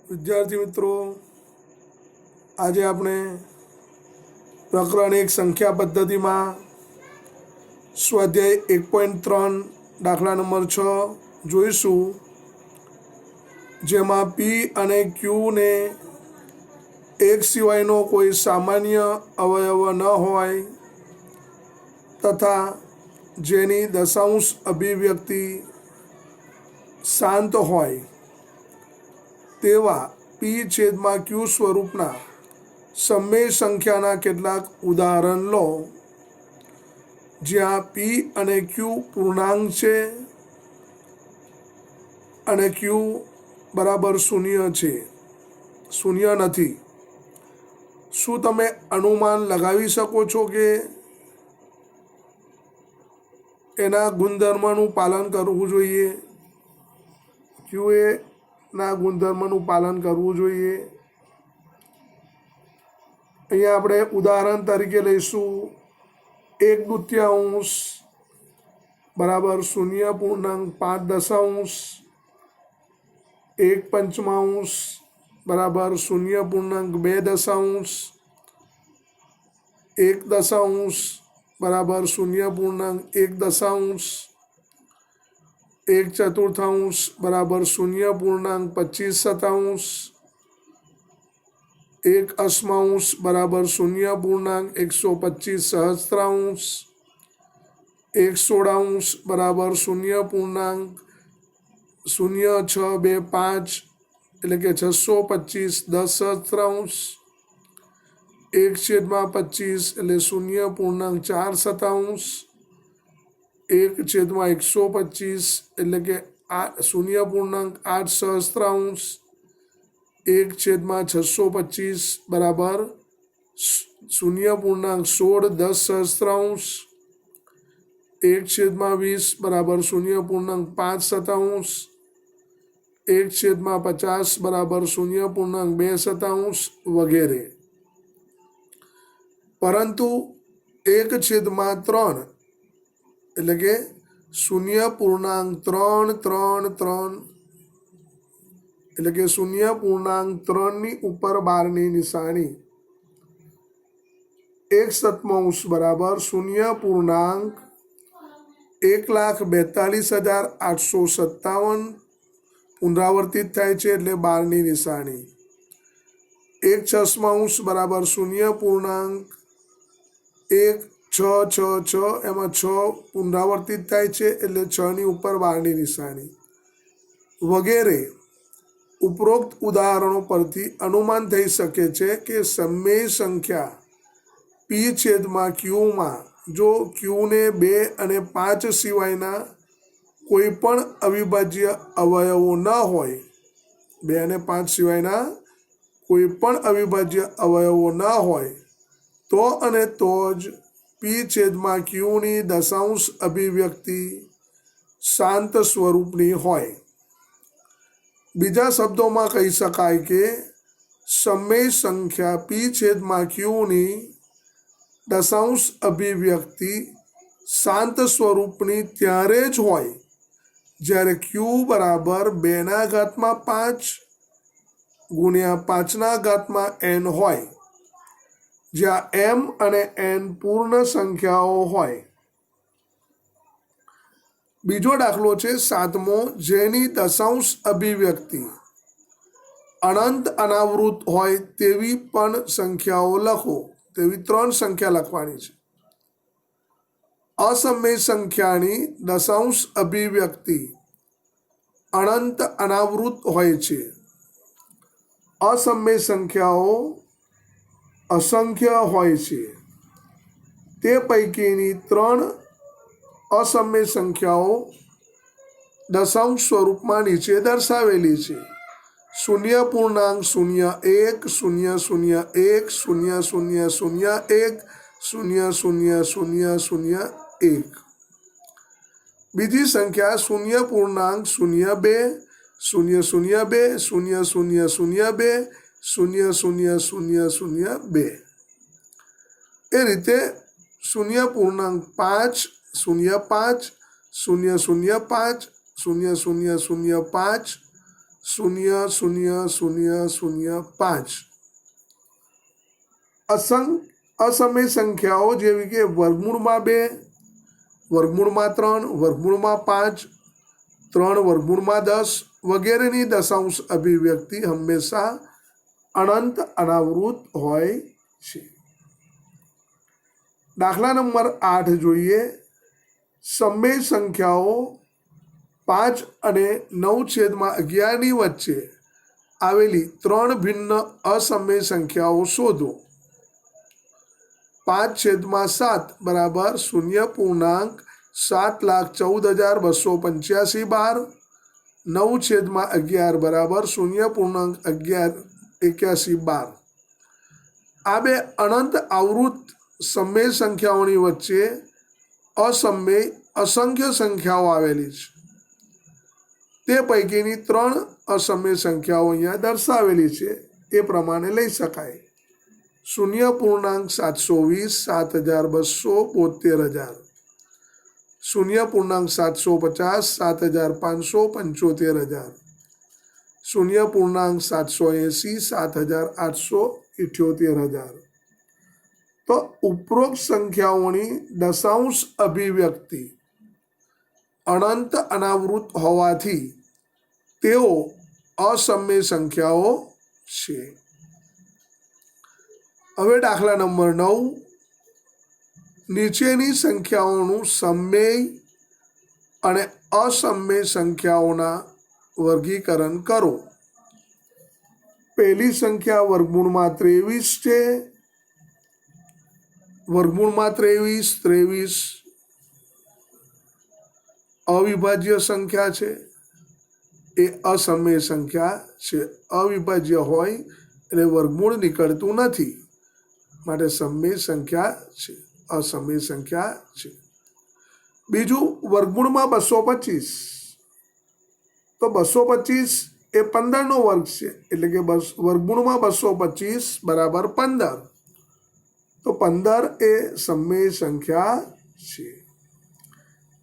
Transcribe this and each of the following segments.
વિદ્યાર્થી મિત્રો, આજે આપણે પ્રકરણ 1 સંખ્યા પદ્ધતિમાં સ્વાધ્યાય 1.3 દાખલા નંબર 6 જોઈશું, જેમાં પી અને ક્યુને એક સિવાયનો કોઈ સામાન્ય અવયવ ન હોય તથા જેની દશાંશ અભિવ્યક્તિ શાંત હોય તેવા પી છેદમાં ક્યુ સ્વરૂપના સમય સંખ્યાના કેટલાક ઉદાહરણ લો, જ્યાં પી અને ક્યુ પૂર્ણાંક છે અને ક્યુ બરાબર શૂન્ય નથી. શું તમે અનુમાન લગાવી શકો છો કે એના ગુણધર્મનું પાલન કરવું જોઈએ? ક્યુએ ના ગુણધર્મનું પાલન કરવું જોઈએ. અહીંયા આપણે ઉદાહરણ તરીકે લઈશું 1/2 બરાબર 0.5 1/5 બરાબર 0.2 1 બરાબર 0.1 1/4 બરાબર 0.25 1/8 બરાબર 0.125 1/16 બરાબર 0.0625 એટલે કે 625 10/17 1/25 એટલે 0.427 1/125 એટલે કે 0.8 1/625 બરાબર 0.16 1/20 બરાબર 0.5 1/50 બરાબર 0.2 વગેરે. પરંતુ 1/3 એટલે કે 0.333 એટલે કે 0.3 ઉપર બારની નિશાની 1/7 બરાબર 0.1,42,857 પુનરાવર્તિત થાય છે, એટલે બારની નિશાની 1/6 બરાબર 0.1666 એમાં 6 પુનરાવર્તિત થાય છે, એટલે 6ની ઉપર બારની નિશાની વગેરે. ઉપરોક્ત ઉદાહરણો પરથી અનુમાન થઈ શકે છે કે સમય સંખ્યા પી છેદમાં ક્યુમાં જો ક્યુને 2 અને 5 સિવાયના કોઈ પણ અવિભાજ્ય અવયવો ન હોય, 2 અને 5 સિવાયના કોઈ પણ અવિભાજ્ય અવયવો ન હોય તો અને તો જ પી છેદમાં ક્યુની દશાંશ અભિવ્યક્તિ શાંત સ્વરૂપની હોય. બીજા શબ્દોમાં કહી શકાય કે સમય સંખ્યા પી છેદમાં ક્યુની દશાંશ અભિવ્યક્તિ શાંત સ્વરૂપની ત્યારે જ હોય જ્યારે ક્યુ બરાબર 2⁵5 ગુણ્યા 5⁵n હોય, જ્યાં એમ અને એન પૂર્ણ સંખ્યાઓ હોય. બીજો દાખલો છે 7મો, જેની દશાંશ અભિવ્યક્તિ અનંત અનાવૃત હોય તેવી પણ સંખ્યાઓ લખો. તેવી 3 સંખ્યા લખવાની છે. અસમય સંખ્યાની દશાંશ અભિવ્યક્તિ અનંત અનાવૃત હોય છે. અસમય સંખ્યાઓ અસંખ્ય હોય છે. તે પૈકીની 3 અસમય સંખ્યાઓ દશાંશ સ્વરૂપમાં નીચે દર્શાવેલી છે: 0.01 001 0001 00001. બીજી સંખ્યા 0.02 002 0002 0002. એ રીતે 0.5 05 005 0005 શૂન્ય શૂન્ય શૂન્ય શૂન્ય 5 અસમય સંખ્યાઓ જેવી કે વર્ગમૂળમાં 2, વર્ગમૂળમાં 3, વર્ગમૂળમાં 5, 3 વર્ગમૂળમાં 10 વગેરેની દશાંશ અભિવ્યક્તિ હંમેશા અનંત અનાવૃત હોય છે. દાખલા નંબર 8 જોઈએ. સમય સંખ્યાઓ 5 અને 9/11ની વચ્ચે આવેલી 3 ભિન્ન અસમય સંખ્યાઓ શોધો. 5/7 બરાબર 0.714,285 બાર. 9/11 બરાબર 0.1181 બાર. આ બે અનંત આવૃત સમય સંખ્યાઓની વચ્ચે અસમય અસંખ્ય સંખ્યાઓ આવેલી છે. તે પૈકીની 3 અસમય સંખ્યાઓ અહીંયા દર્શાવેલી છે. એ પ્રમાણે લઈ શકાય. 0.720, 7,200, 72,000. 0.750, 7,500, 75,000. 0.780, 7,878,000. તો ઉપરોક્ત સંખ્યાઓની દશાંશ અભિવ્યક્તિ અનંત અનાવૃત હોવાથી તેઓ અસમય સંખ્યાઓ છે. હવે દાખલા નંબર 9. નીચેની સંખ્યાઓનું સમય અને અસમય સંખ્યાઓના વર્ગીકરણ કરો. પહેલી સંખ્યા વર્ગમૂળમાં 23 છે. વર્ગમૂળમાં 23 અવિભાજ્ય સંખ્યા છે. એ અસમય સંખ્યા છે. અવિભાજ્ય હોય એટલે વર્ગમૂળ નીકળતું નથી, માટે સમય સંખ્યા છે, અસમય સંખ્યા છે. બીજું વર્ગમૂળમાં 225. તો 225 એ 15નો વર્ગ છે, એટલે કે વર્ગમૂળમાં 225 બરાબર 15. તો 15 એ સમય સંખ્યા છે.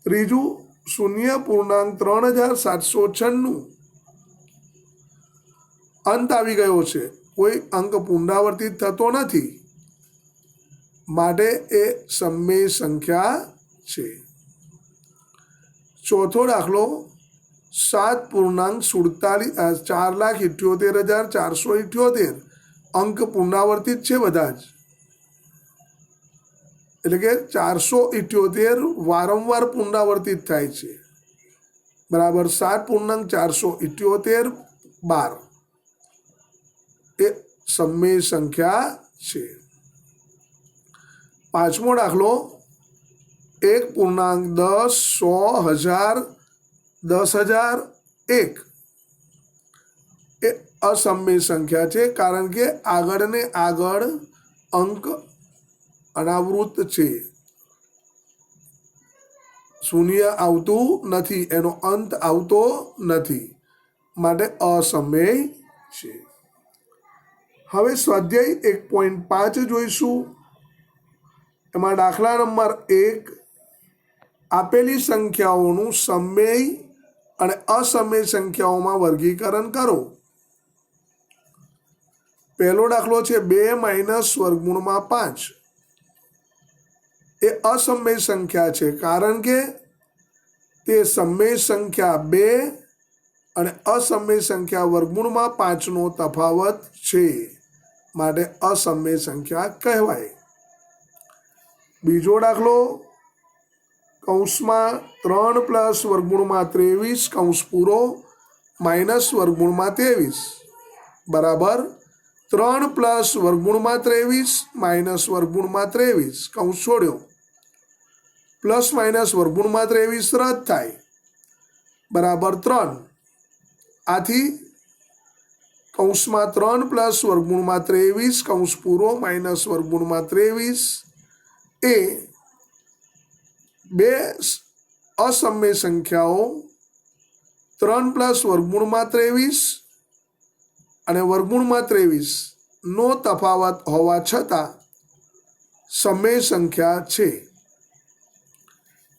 ત્રીજું 0.3796 અંત આવી ગયો છે. કોઈ અંક પુનરાવર્તિત થતો નથી, માટે એ સમય સંખ્યા છે. ચોથો દાખલો 4,78,478,478 અંક પુનરાવર્તિત છે બધા જ, એટલે કે 478 વારંવાર પુનરાવર્તિત થાય છે. બરાબર 7.478 બાર એ સમય સંખ્યા છે. પાંચમો દાખલો 1.10,100,000,10,001 એ અસમય સંખ્યા છે, કારણ કે આગળ ને આગળ અંક અનાવૃત છે. શૂન્ય આવતું નથી, એનો અંત આવતો નથી, માટે અસમય છે. હવે સ્વાધ્યાય 1.5 જોઈશું. એમાં દાખલા નંબર 1. આપેલી સંખ્યાઓનું સમય અને અસમય સંખ્યાઓમાં વર્ગીકરણ કરો. પહેલો દાખલો છે 2 - વર્ગમૂળમાં 5. એ અસમય સંખ્યા છે, કારણ કે તે સમય સંખ્યા 2 અને અસમય સંખ્યા વર્ગમૂળમાં 5નો તફાવત છે, માટે અસમય સંખ્યા કહેવાય. બીજો દાખલો કૌંસમાં 3 + વર્ગમૂળમાં 23 કૌંસ પૂરો માઇનસ વર્ગમૂળમાં 23 બરાબર 3 + વર્ગમૂળમાં 23 માઇનસ વર્ગમૂળમાં 23 કૌંસ છોડ્યો, પ્લસ માઇનસ વર્ગમૂળમાં 23 રદ થાય, બરાબર 3. આથી કૌંસમાં 3 + વર્ગમૂળમાં 23 કૌંસ પૂરો માઇનસ વર્ગમૂળમાં 23 એ બે અસમય સંખ્યાઓ 3 + વર્ગમૂળમાં 23 અને વર્ગમૂળમાં 23 નો તફાવત હોવા છતાં સમય સંખ્યા છે.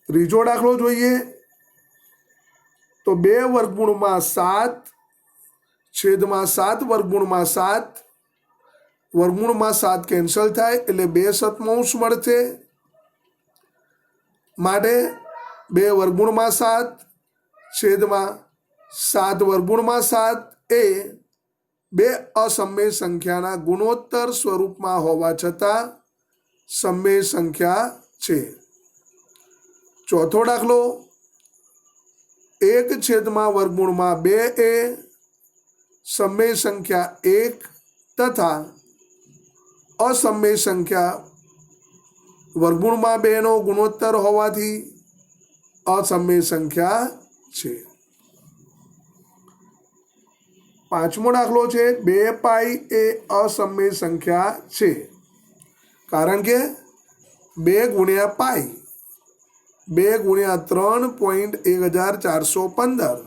ત્રીજો દાખલો જોઈએ તો 2 વર્ગમૂળમાં 7 છેદમાં 7 વર્ગમૂળમાં 7, વર્ગમૂળમાં 7 કેન્સલ થાય એટલે 2/7 મળશે. માટે 2 વર્ગમૂળમાં 7 છેદમાં 7 વર્ગમૂળમાં 7 એ બે અસમય સંખ્યાના ગુણોત્તર સ્વરૂપમાં હોવા છતાં સમય સંખ્યા છે. ચોથો દાખલો, 1 છેદમાં વર્ગમૂળમાં 2 એ સમય સંખ્યા 1 તથા અસમય સંખ્યા વર્ગમૂળમાં 2 નો ગુણોત્તર હોવાથી અસમય સંખ્યા છે. પાંચમો દાખલો છે, 2π એ અસમય સંખ્યા છે કારણ કે 2 ગુણ્યા પાઈ 2 ગુણ્યા 3.1415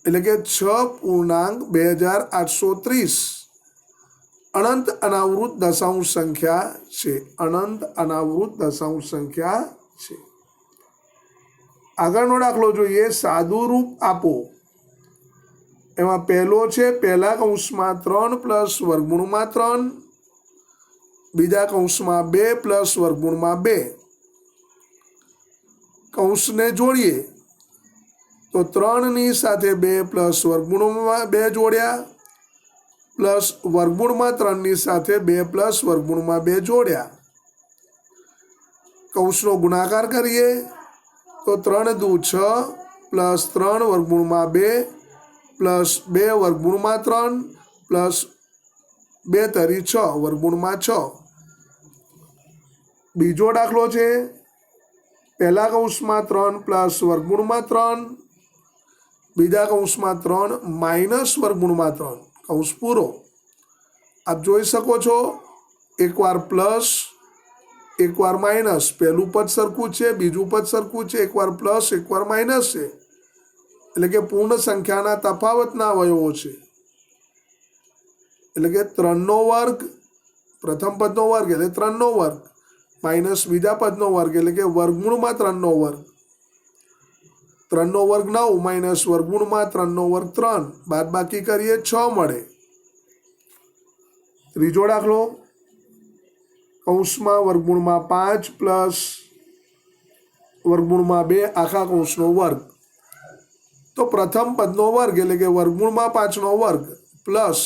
એટલે કે 6.2830 અનંત અનાવૃત દશાંશ સંખ્યા છે. અનંત અનાવૃત દશાંશ સંખ્યા છે. આગળનો દાખલો જોઈએ, સાદુરૂપ આપો. એમાં પહેલો છે, પહેલા કૌંસમાં 3 પ્લસ વર્ગમૂળમાં 3, બીજા કૌંસમાં 2 પ્લસ વર્ગમૂળમાં 2. કૌંસને જોડીએ તો 3ની સાથે 2 પ્લસ વર્ગમૂળમાં 2 જોડ્યા પ્લસ વર્ગમૂળમાં 3ની સાથે 2 પ્લસ વર્ગમૂળમાં 2 જોડ્યા. કૌંસનો ગુણાકાર કરીએ તો 3 દુ 6 પ્લસ 3 વર્ગમૂળમાં 2 પ્લસ 2 વર્ગમૂળમાં 3 પ્લસ 2 તરી 6 વર્ગમૂળમાં 6. બીજો દાખલો છે, પહેલા કૌંસમાં 3 પ્લસ વર્ગમૂળમાં 3, બીજા કૌંસમાં 3 માઇનસ વર્ગમૂળમાં 3. કૌંસ પૂરો. આપ જોઈ શકો છો, એકવાર પ્લસ એકવાર માઇનસ. પહેલું પદ સરખું છે, બીજું પદ સરખું છે, એકવાર પ્લસ એકવાર માઇનસ છે એટલે કે પૂર્ણ સંખ્યાના તફાવતના અવયવો છે. એટલે કે 3નો વર્ગ પ્રથમ પદનો વર્ગ એટલે 3નો વર્ગ માઇનસ બીજા પદનો વર્ગ એટલે કે વર્ગમૂળમાં 3નો વર્ગ. 3નો વર્ગ 9 માઇનસ વર્ગમૂળમાં 3નો વર્ગ 3, બાદબાકી કરીએ 6 મળે. ત્રીજો દાખલો, કૌંસમાં વર્ગમૂળમાં 5 પ્લસ વર્ગમૂળમાં 2 આખા કૌંસનો વર્ગ. તો પ્રથમ પદનો વર્ગ એટલે કે વર્ગમૂળમાં 5નો વર્ગ પ્લસ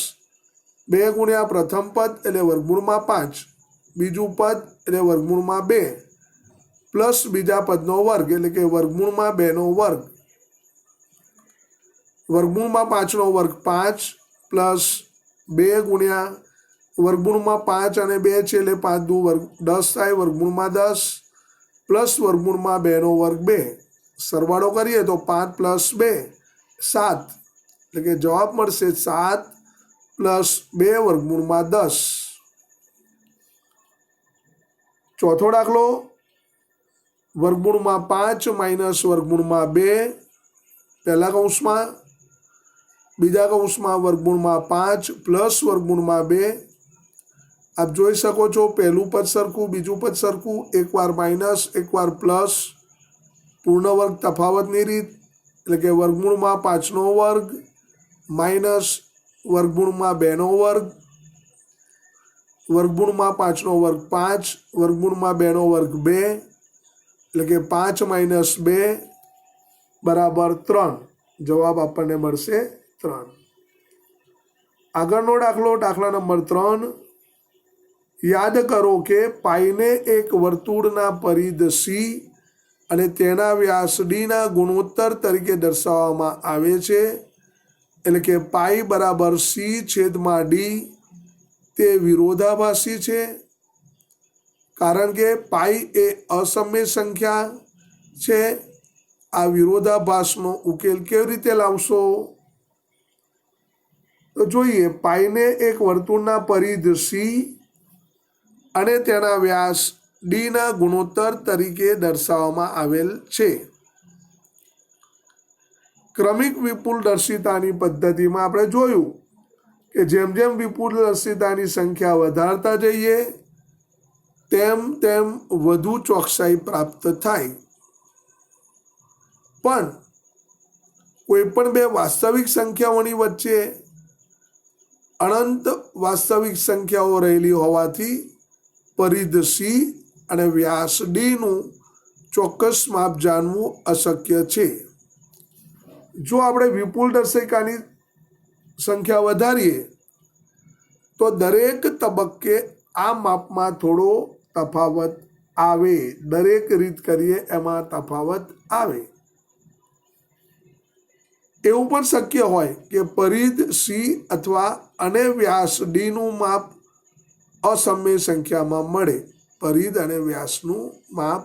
2 ગુણ્યા પ્રથમ પદ એટલે વર્ગમૂળમાં 5, બીજું પદ એટલે વર્ગમૂળમાં 2 પ્લસ બીજા પદનો વર્ગ એટલે કે વર્ગમૂળમાં 2નો વર્ગ. વર્ગમૂળમાં 5નો વર્ગ 5 પ્લસ 2 ગુણ્યા વર્ગમૂળમાં 5 અને 2 છે એટલે 5 દુ 10 થાય વર્ગમૂળમાં 10 પ્લસ વર્ગમૂળમાં 2નો વર્ગ 2. સરવાળો કરીએ તો 5 પ્લસ 2 7 એટલે કે જવાબ મળશે 7 પ્લસ 2 વર્ગમૂળમાં 10. ચોથો દાખલો, વર્ગમૂળમાં 5 માઇનસ વર્ગમૂળમાં 2 પહેલા કૌંસમાં, બીજા કૌંસમાં વર્ગમૂળમાં 5 પ્લસ વર્ગમૂળમાં 2. આપ જોઈ શકો છો, પહેલું પદ સરખું બીજું પદ સરખું, એકવાર માઇનસ એકવાર પ્લસ. પૂર્ણ વર્ગ તફાવતની રીત એટલે કે વર્ગમૂળમાં 5નો વર્ગ માઇનસ વર્ગમૂળમાં 2નો વર્ગ, વર્ગમૂળમાં 5નો વર્ગ 5, વર્ગમૂળમાં 2નો વર્ગ 2 એટલે કે 5 માઇનસ 2 બરાબર 3. જવાબ આપણને મળશે 3. આગળનો દાખલો, દાખલા નંબર 3. યાદ કરો કે પાઈને એક વર્તુળના પરિધ સી અને તેના વ્યાસ ડીના ગુણોત્તર તરીકે દર્શાવવામાં આવે છે. એટલે કે પાઈ બરાબર સી છેદમાં ડી તે વિરોધાભાસી છે કારણ કે પાઈ એ અસમય સંખ્યા છે. આ વિરોધાભાસનો ઉકેલ કેવી રીતે લાવશો? તો જોઈએ, પાઈને એક વર્તુળના પરિધ સી અને તેના વ્યાસ ડીના ગુણોત્તર તરીકે દર્શાવવામાં આવેલ છે. ક્રમિક વિપુલદર્શિતાની પદ્ધતિમાં આપણે જોયું કે જેમ જેમ વિપુલદર્શિતાની સંખ્યા વધારતા જઈએ તેમ તેમ વધુ ચોકસાઈ પ્રાપ્ત થાય. પણ કોઈ પણ બે વાસ્તવિક સંખ્યાઓની વચ્ચે અનંત વાસ્તવિક સંખ્યાઓ રહેલી હોવાથી પરિધ સી અને વ્યાસ ડીનું ચોક્કસ માપ જાણવું અશક્ય છે. જો આપણે વિપુલ દર્શિકાની સંખ્યા વધારીએ તો દરેક તબક્કે આ માપમાં થોડો તફાવત આવે. દરેક રીત કરીએ એમાં તફાવત આવે. એવું પણ શક્ય હોય કે પરિધ સી અથવા અને વ્યાસ ડીનું માપ અસમય સંખ્યામાં મળે. પરિધ અને વ્યાસનું માપ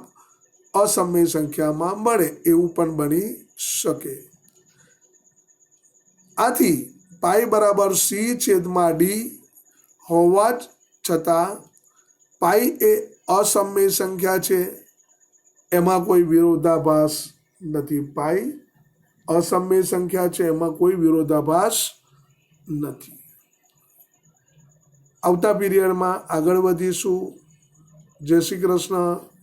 અસમય સંખ્યામાં મળે એવું પણ બની શકે. આથી પાઈ બરાબર સી છેદમાં ડી હોવા છતાં પાઈ એ અસમય સંખ્યા છે, એમાં કોઈ વિરોધાભાસ નથી. પાઈ અસમય સંખ્યા છે, એમાં કોઈ વિરોધાભાસ નથી. આવતા પીરિયડમાં આગળ વધીશું. જય શ્રી કૃષ્ણ.